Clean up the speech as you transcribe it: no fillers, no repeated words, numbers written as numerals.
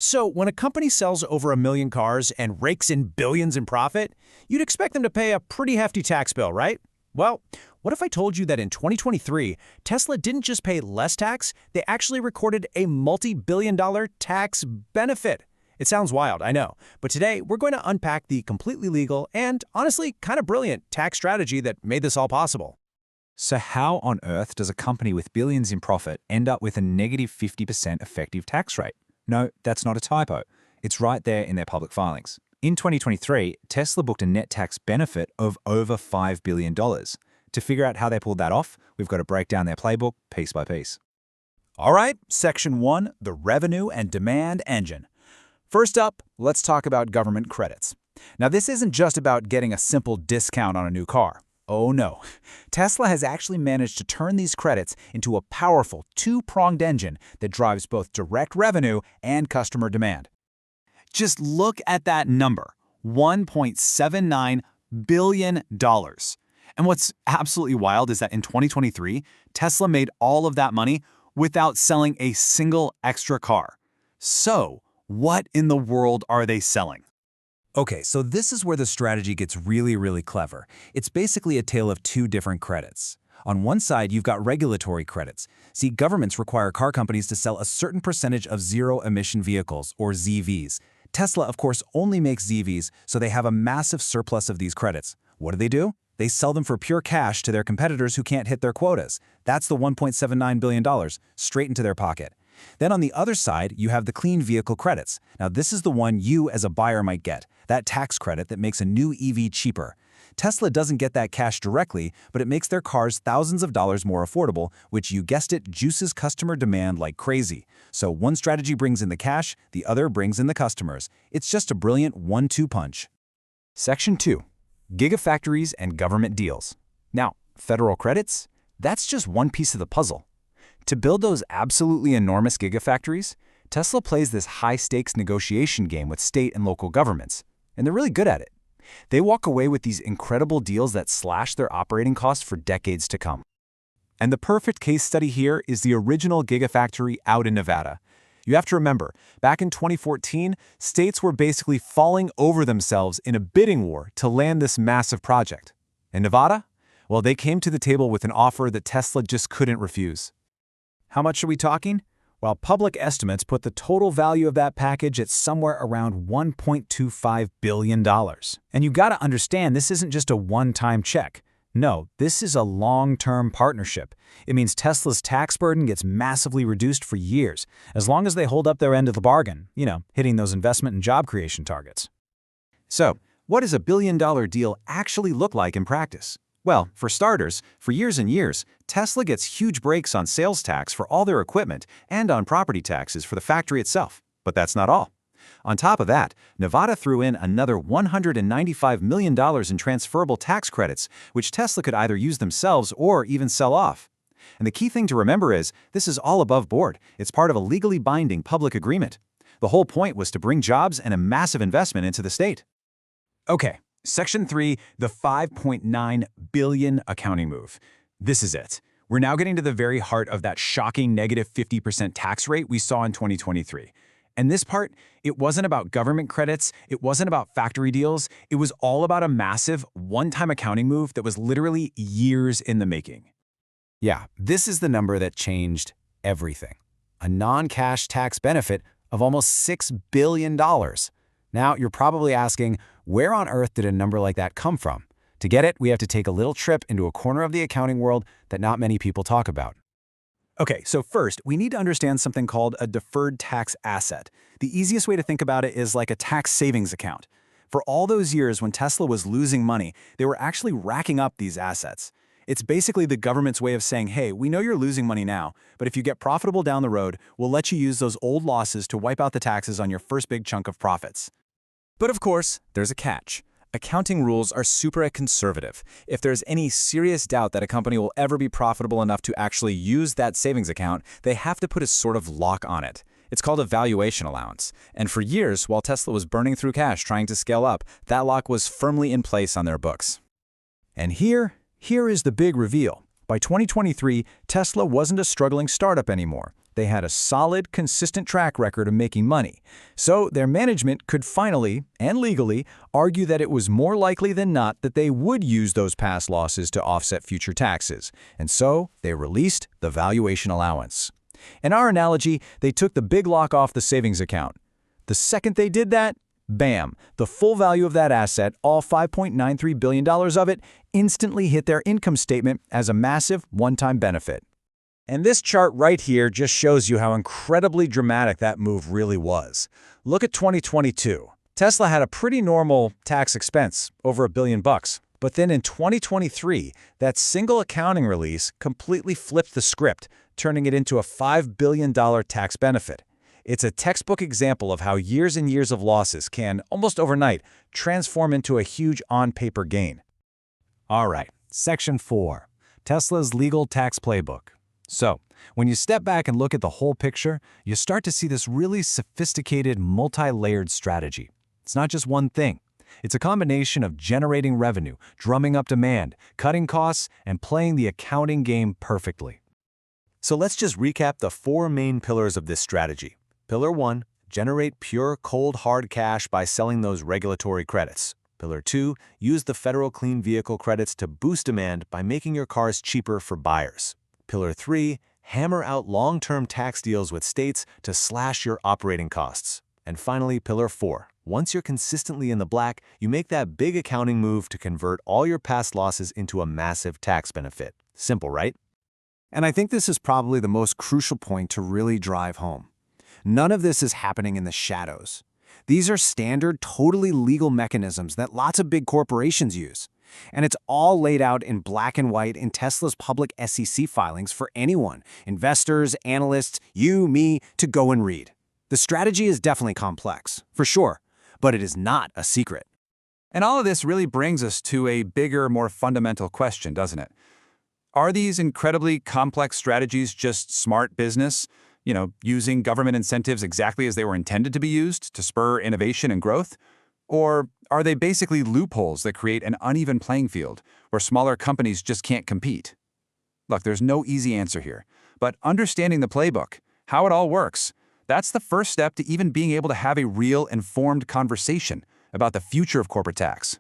So when a company sells over 1 million cars and rakes in billions in profit, you'd expect them to pay a pretty hefty tax bill, right? Well, what if I told you that in 2023, Tesla didn't just pay less tax, they actually recorded a multi-billion-dollar tax benefit? It sounds wild, I know, but today we're going to unpack the completely legal and, honestly, kind of brilliant tax strategy that made this all possible. So how on earth does a company with billions in profit end up with a negative 50% effective tax rate? No, that's not a typo. It's right there in their public filings. In 2023, Tesla booked a net tax benefit of over $5 billion. To figure out how they pulled that off, we've got to break down their playbook piece by piece. All right, Section 1, the revenue and demand engine. First up, let's talk about government credits. Now, this isn't just about getting a simple discount on a new car. Oh no. Tesla has actually managed to turn these credits into a powerful two-pronged engine that drives both direct revenue and customer demand. Just look at that number, $1.79 billion. And what's absolutely wild is that in 2023, Tesla made all of that money without selling a single extra car. So, what in the world are they selling? Okay, so this is where the strategy gets really clever. It's basically a tale of two different credits. On one side, you've got regulatory credits. See, governments require car companies to sell a certain percentage of zero-emission vehicles, or ZVs. Tesla, of course, only makes ZVs, so they have a massive surplus of these credits. What do? They sell them for pure cash to their competitors who can't hit their quotas. That's the $1.79 billion, straight into their pocket. Then on the other side, you have the clean vehicle credits. Now this is the one you as a buyer might get, that tax credit that makes a new EV cheaper. Tesla doesn't get that cash directly, but it makes their cars thousands of dollars more affordable, which, you guessed it, juices customer demand like crazy. So one strategy brings in the cash, the other brings in the customers. It's just a brilliant 1-2 punch. Section 2. Gigafactories and government deals. Now, federal credits? That's just one piece of the puzzle. To build those absolutely enormous gigafactories, Tesla plays this high-stakes negotiation game with state and local governments, and they're really good at it. They walk away with these incredible deals that slash their operating costs for decades to come. And the perfect case study here is the original gigafactory out in Nevada. You have to remember, back in 2014, states were basically falling over themselves in a bidding war to land this massive project. And Nevada? Well, they came to the table with an offer that Tesla just couldn't refuse. How much are we talking? Well, public estimates put the total value of that package at somewhere around $1.25 billion. And you gotta understand, this isn't just a one-time check. No, this is a long-term partnership. It means Tesla's tax burden gets massively reduced for years, as long as they hold up their end of the bargain, hitting those investment and job creation targets. So, what does a billion-dollar deal actually look like in practice? Well, for starters, for years and years, Tesla gets huge breaks on sales tax for all their equipment and on property taxes for the factory itself. But that's not all. On top of that, Nevada threw in another $195 million in transferable tax credits, which Tesla could either use themselves or even sell off. And the key thing to remember is, this is all above board. It's part of a legally binding public agreement. The whole point was to bring jobs and a massive investment into the state. Okay. Section 3, the $5.9 billion accounting move. This is it. We're now getting to the very heart of that shocking negative 50% tax rate we saw in 2023. And this part, it wasn't about government credits, it wasn't about factory deals, it was all about a massive, one-time accounting move that was literally years in the making. Yeah, this is the number that changed everything. A non-cash tax benefit of almost $6 billion. Now, you're probably asking, where on earth did a number like that come from? To get it, we have to take a little trip into a corner of the accounting world that not many people talk about. Okay, so first, we need to understand something called a deferred tax asset. The easiest way to think about it is like a tax savings account. For all those years when Tesla was losing money, they were actually racking up these assets. It's basically the government's way of saying, hey, we know you're losing money now, but if you get profitable down the road, we'll let you use those old losses to wipe out the taxes on your first big chunk of profits. But of course, there's a catch. Accounting rules are super conservative. If there's any serious doubt that a company will ever be profitable enough to actually use that savings account, they have to put a sort of lock on it. It's called a valuation allowance. And for years, while Tesla was burning through cash trying to scale up, that lock was firmly in place on their books. And here is the big reveal. By 2023, Tesla wasn't a struggling startup anymore. They had a solid, consistent track record of making money. So their management could finally, and legally, argue that it was more likely than not that they would use those past losses to offset future taxes. And so they released the valuation allowance. In our analogy, they took the big lock off the savings account. The second they did that, bam, the full value of that asset, all $5.93 billion of it, instantly hit their income statement as a massive one-time benefit. And this chart right here just shows you how incredibly dramatic that move really was. Look at 2022. Tesla had a pretty normal tax expense, over $1 billion. But then in 2023, that single accounting release completely flipped the script, turning it into a $5 billion tax benefit. It's a textbook example of how years and years of losses can, almost overnight, transform into a huge on-paper gain. All right, Section 4, Tesla's legal tax playbook. So, when you step back and look at the whole picture, you start to see this really sophisticated, multi-layered strategy. It's not just one thing. It's a combination of generating revenue, drumming up demand, cutting costs, and playing the accounting game perfectly. So let's just recap the 4 main pillars of this strategy. Pillar 1, generate pure, cold, hard cash by selling those regulatory credits. Pillar 2, use the federal clean vehicle credits to boost demand by making your cars cheaper for buyers. Pillar 3, hammer out long-term tax deals with states to slash your operating costs. And finally, Pillar 4, once you're consistently in the black, you make that big accounting move to convert all your past losses into a massive tax benefit. Simple, right? And I think this is probably the most crucial point to really drive home. None of this is happening in the shadows. These are standard, totally legal mechanisms that lots of big corporations use. And it's all laid out in black and white in Tesla's public SEC filings for anyone, investors, analysts, you, me, to go and read. The strategy is definitely complex, for sure, but it is not a secret. And all of this really brings us to a bigger, more fundamental question, doesn't it? Are these incredibly complex strategies just smart business? Using government incentives exactly as they were intended to be used to spur innovation and growth? Or are they basically loopholes that create an uneven playing field where smaller companies just can't compete? Look, there's no easy answer here, but understanding the playbook, how it all works, that's the first step to even being able to have a real informed conversation about the future of corporate tax.